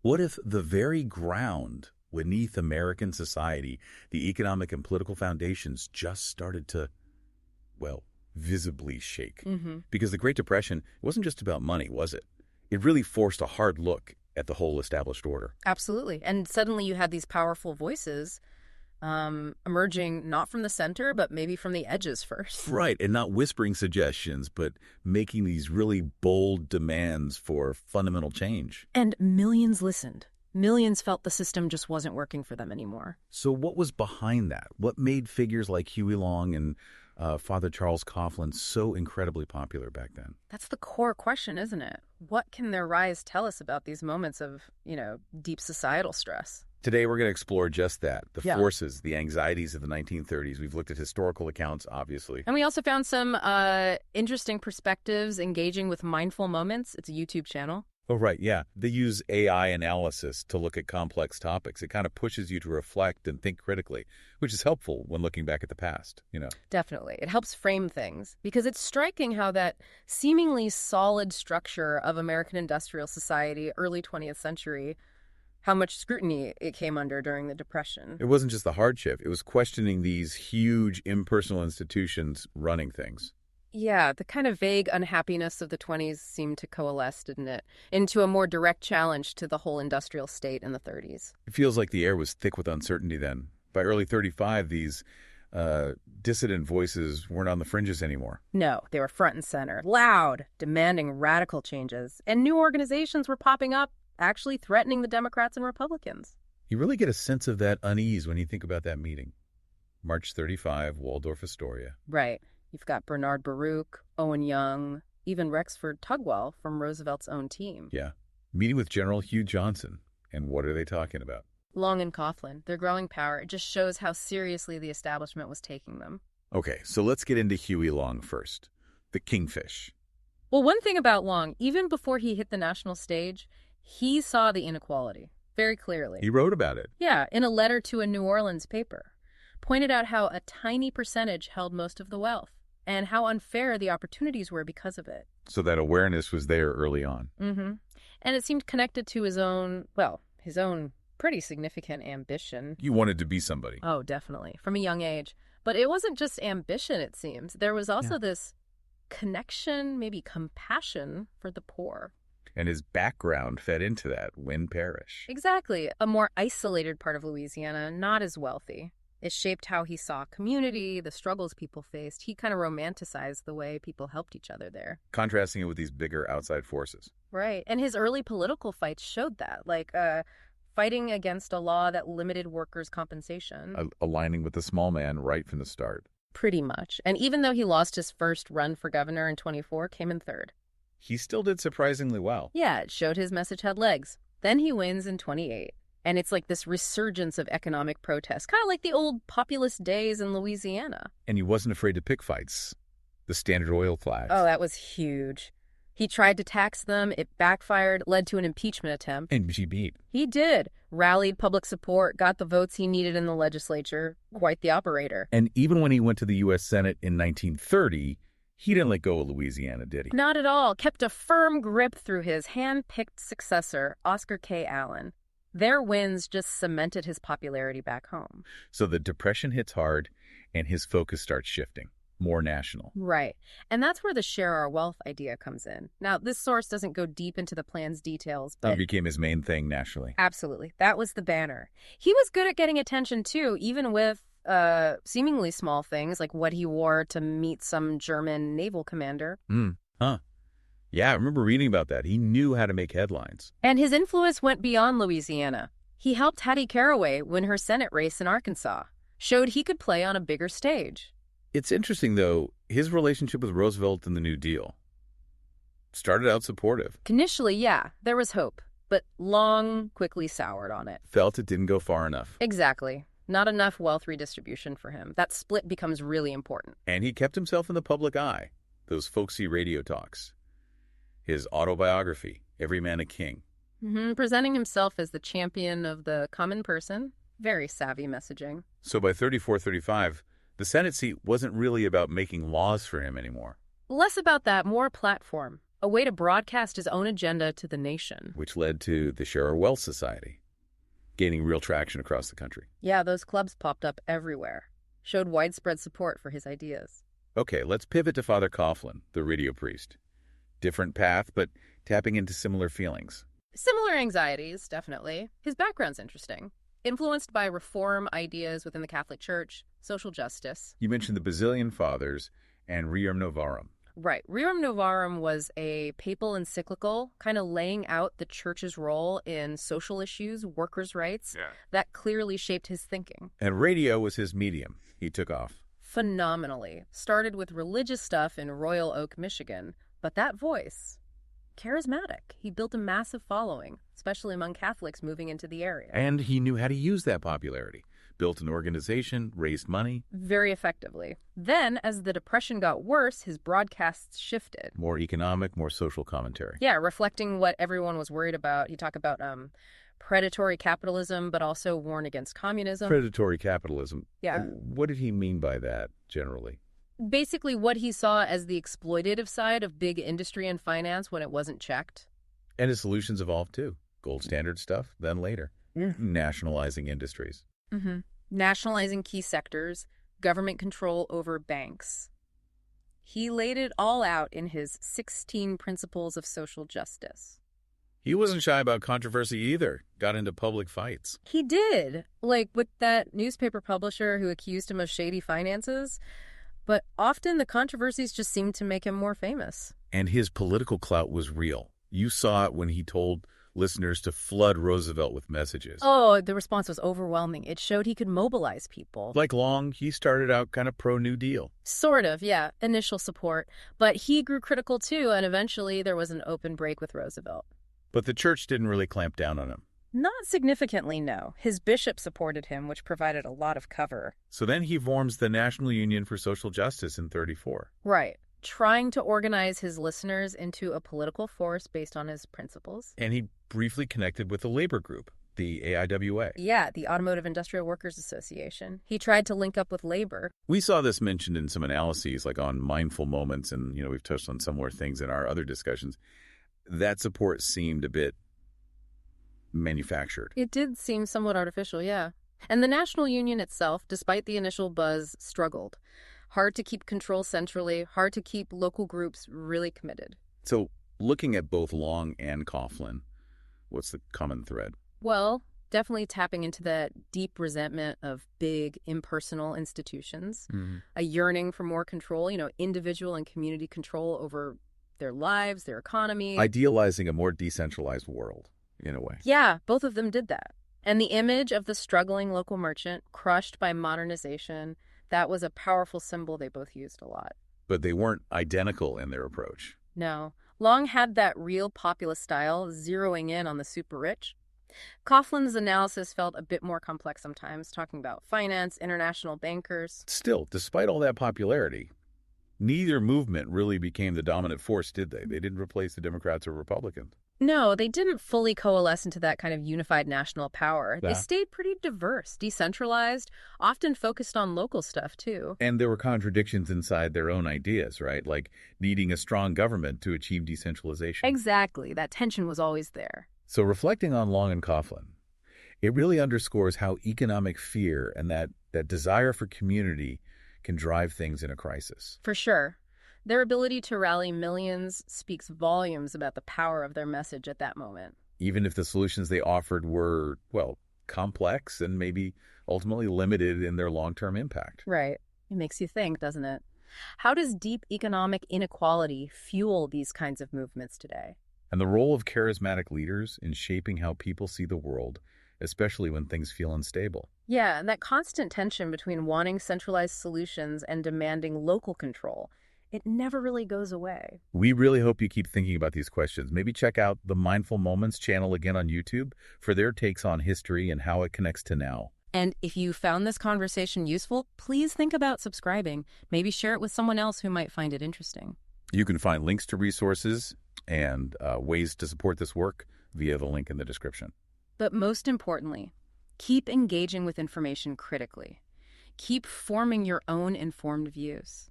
What if the very ground beneath American society, the economic and political foundations just started to, well, visibly shake? Because the Great Depression, it wasn't just about money, was it? It really forced a hard look at the whole established order. Absolutely. And suddenly you had these powerful voices emerging not from the center, but maybe from the edges first. Right, and not whispering suggestions, but making these really bold demands for fundamental change. And millions listened. Millions felt the system just wasn't working for them anymore. So what was behind that? What made figures like Huey Long and Father Charles Coughlin so incredibly popular back then? That's the core question, isn't it? What can their rise tell us about these moments of, deep societal stress? Today, we're going to explore just that, the forces, the anxieties of the 1930s. We've looked at historical accounts, obviously. And we also found some interesting perspectives engaging with mindful moments. It's a YouTube channel. Oh, right, yeah. They use AI analysis to look at complex topics. It kind of pushes you to reflect and think critically, which is helpful when looking back at the past, Definitely. It helps frame things because it's striking how that seemingly solid structure of American industrial society, early 20th century, how much scrutiny it came under during the Depression. It wasn't just the hardship. It was questioning these huge impersonal institutions running things. Yeah, the kind of vague unhappiness of the 20s seemed to coalesce, didn't it, into a more direct challenge to the whole industrial state in the 30s. It feels like the air was thick with uncertainty then. By early 35, these dissident voices weren't on the fringes anymore. No, they were front and center, loud, demanding radical changes. And new organizations were popping up, actually threatening the Democrats and Republicans. You really get a sense of that unease when you think about that meeting. March 35, Waldorf Astoria. Right. You've got Bernard Baruch, Owen Young, even Rexford Tugwell from Roosevelt's own team. Yeah. Meeting with General Hugh Johnson. And what are they talking about? Long and Coughlin, their growing power. It just shows how seriously the establishment was taking them. Okay, so let's get into Huey Long first. The Kingfish. Well, one thing about Long, even before he hit the national stage, he saw the inequality very clearly. He wrote about it. Yeah, in a letter to a New Orleans paper. Pointed out how a tiny percentage held most of the wealth and how unfair the opportunities were because of it. So that awareness was there early on. And it seemed connected to his own pretty significant ambition. You wanted to be somebody. Oh, definitely. From a young age. But it wasn't just ambition, it seems. There was also this connection, maybe compassion for the poor. And his background fed into that, Wynn Parish. Exactly. A more isolated part of Louisiana, not as wealthy. It shaped how he saw community, the struggles people faced. He kind of romanticized the way people helped each other there. Contrasting it with these bigger outside forces. Right. And his early political fights showed that, like fighting against a law that limited workers' compensation. Aligning with the small man right from the start. Pretty much. And even though he lost his first run for governor in 24, came in third. He still did surprisingly well. Yeah, it showed his message had legs. Then he wins in 28. And it's like this resurgence of economic protest, kind of like the old populist days in Louisiana. And he wasn't afraid to pick fights. The Standard Oil class. Oh, that was huge. He tried to tax them. It backfired, led to an impeachment attempt. And she beat. He did. Rallied public support, got the votes he needed in the legislature. Quite the operator. And even when he went to the U.S. Senate in 1930, he didn't let go of Louisiana, did he? Not at all. Kept a firm grip through his hand-picked successor, Oscar K. Allen. Their wins just cemented his popularity back home. So the Depression hits hard, and his focus starts shifting. More national. Right. And that's where the share our wealth idea comes in. Now, this source doesn't go deep into the plan's details, but... It became his main thing nationally. Absolutely. That was the banner. He was good at getting attention, too, even with seemingly small things, like what he wore to meet some German naval commander. Yeah, I remember reading about that. He knew how to make headlines. And his influence went beyond Louisiana. He helped Hattie Caraway win her Senate race in Arkansas, showed he could play on a bigger stage. It's interesting, though, his relationship with Roosevelt and the New Deal. Started out supportive. Initially, yeah, there was hope, but Long quickly soured on it. Felt it didn't go far enough. Exactly. Not enough wealth redistribution for him. That split becomes really important. And he kept himself in the public eye. Those folksy radio talks. His autobiography, Every Man a King. Presenting himself as the champion of the common person. Very savvy messaging. So by 34-35, the Senate seat wasn't really about making laws for him anymore. Less about that, more platform. a way to broadcast his own agenda to the nation. Which led to the Share Our Wealth Society, gaining real traction across the country. Yeah, those clubs popped up everywhere, showed widespread support for his ideas. Okay, let's pivot to Father Coughlin, the radio priest. Different path, but tapping into similar feelings. Similar anxieties, definitely. His background's interesting. Influenced by reform ideas within the Catholic Church, social justice. You mentioned the Basilian Fathers and Rerum Novarum. Right. Rerum Novarum was a papal encyclical kind of laying out the church's role in social issues, workers' rights, that clearly shaped his thinking. And radio was his medium. He took off. Phenomenally. Started with religious stuff in Royal Oak, Michigan, but that voice, charismatic. He built a massive following, especially among Catholics moving into the area. And he knew how to use that popularity. Built an organization, raised money. Very effectively. Then, as the Depression got worse, his broadcasts shifted. More economic, more social commentary. Yeah, reflecting what everyone was worried about. He talked about predatory capitalism, but also warned against communism. Predatory capitalism. Yeah. What did he mean by that, generally? Basically what he saw as the exploitative side of big industry and finance when it wasn't checked. And his solutions evolved too. Gold standard stuff, then later. Nationalizing industries. Nationalizing key sectors, government control over banks. He laid it all out in his 16 Principles of Social Justice. He wasn't shy about controversy either. Got into public fights. He did, like with that newspaper publisher who accused him of shady finances. But often the controversies just seemed to make him more famous. And his political clout was real. You saw it when he told listeners to flood Roosevelt with messages. Oh, the response was overwhelming. It showed he could mobilize people. Like Long, he started out kind of pro-New Deal. Sort of, yeah, initial support. But he grew critical too, and eventually there was an open break with Roosevelt. But the church didn't really clamp down on him. Not significantly, no. His bishop supported him, which provided a lot of cover. So then he forms the National Union for Social Justice in 1934. Right. Trying to organize his listeners into a political force based on his principles. And he briefly connected with the labor group, the AIWA. Yeah, the Automotive Industrial Workers Association. He tried to link up with labor. We saw this mentioned in some analyses, like on mindful moments, and we've touched on some more things in our other discussions. That support seemed a bit manufactured. It did seem somewhat artificial, yeah. And the National Union itself, despite the initial buzz, struggled. Hard to keep control centrally, hard to keep local groups really committed. So, looking at both Long and Coughlin, what's the common thread? Well, definitely tapping into that deep resentment of big, impersonal institutions, a yearning for more control, individual and community control over their lives, their economy. Idealizing a more decentralized world, in a way. Yeah, both of them did that. And the image of the struggling local merchant crushed by modernization, that was a powerful symbol they both used a lot. But they weren't identical in their approach. No. Long had that real populist style, zeroing in on the super rich. Coughlin's analysis felt a bit more complex sometimes, talking about finance, international bankers. Still, despite all that popularity, neither movement really became the dominant force, did they? They didn't replace the Democrats or Republicans. No, they didn't fully coalesce into that kind of unified national power. Yeah. They stayed pretty diverse, decentralized, often focused on local stuff, too. And there were contradictions inside their own ideas, right? Like needing a strong government to achieve decentralization. Exactly. That tension was always there. So reflecting on Long and Coughlin, it really underscores how economic fear and that desire for community can drive things in a crisis. For sure. Their ability to rally millions speaks volumes about the power of their message at that moment. Even if the solutions they offered were, well, complex and maybe ultimately limited in their long-term impact. Right. It makes you think, doesn't it? How does deep economic inequality fuel these kinds of movements today? And the role of charismatic leaders in shaping how people see the world, especially when things feel unstable. Yeah, and that constant tension between wanting centralized solutions and demanding local control, it never really goes away. We really hope you keep thinking about these questions. Maybe check out the Mindful Moments channel again on YouTube for their takes on history and how it connects to now. And if you found this conversation useful, please think about subscribing. Maybe share it with someone else who might find it interesting. You can find links to resources and ways to support this work via the link in the description. But most importantly, keep engaging with information critically. Keep forming your own informed views.